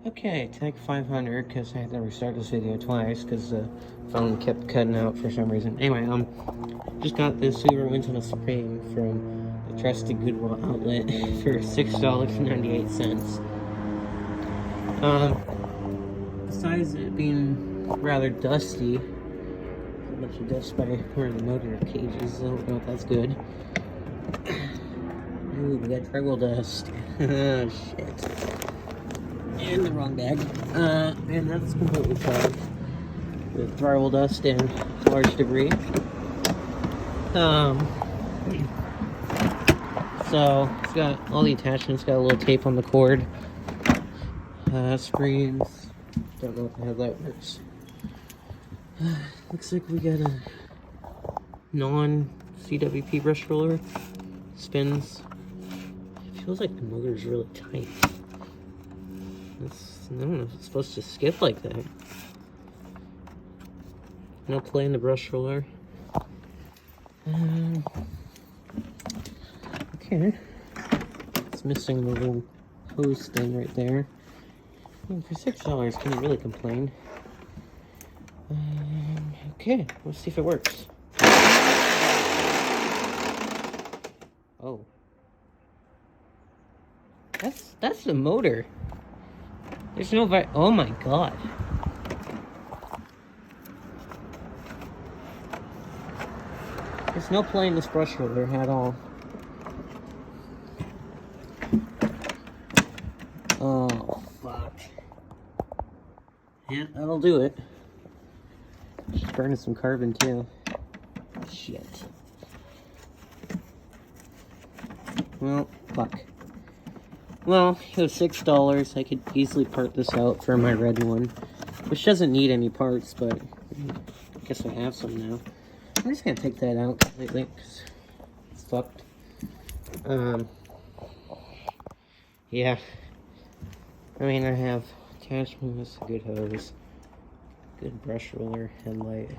Okay, take 500 because I had to restart this video twice because the phone kept cutting out for some reason. Anyway, just got this Hoover windtunnel Supreme from the trusted Goodwill outlet for $6.98. Besides it being rather dusty, a bunch of dust by where the motor cage is. I don't know if that's good. Ooh, we got drywall dust. Oh, shit. In the wrong bag. And that's completely covered with drywall dust and large debris. So it's got all the attachments, got a little tape on the cord. Screens. Don't know how that works. Looks like we got a non-CWP brush roller. Spins. It feels like the motor's really tight. I don't know if it's supposed to skip like that. No play in the brush roller. Okay. It's missing the little hose thing right there. I mean, for $6, can you really complain? Okay, let's see if it works. Oh. That's the motor. There's no oh my god. There's no play in this brush roller at all. Oh, fuck. Yeah, that'll do it. Just burning some carbon too. Shit. Well, fuck. Well, it was $6. I could easily part this out for my red one, which doesn't need any parts, but I guess I have some now. I'm just gonna take that out completely because it's fucked. Yeah. I mean, I have attachments, a good hose, good brush roller, headlight.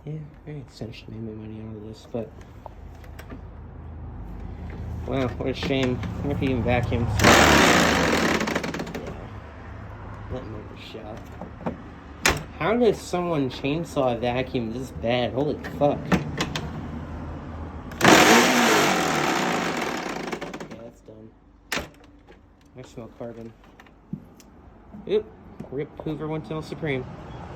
Yeah, I essentially made my money out of this, but wow, what a shame. I wonder if he even vacuums. That motor shot. How does someone chainsaw a vacuum this bad? Holy fuck. Yeah, that's done. I smell carbon. Oop. Rip Hoover windtunnel Supreme.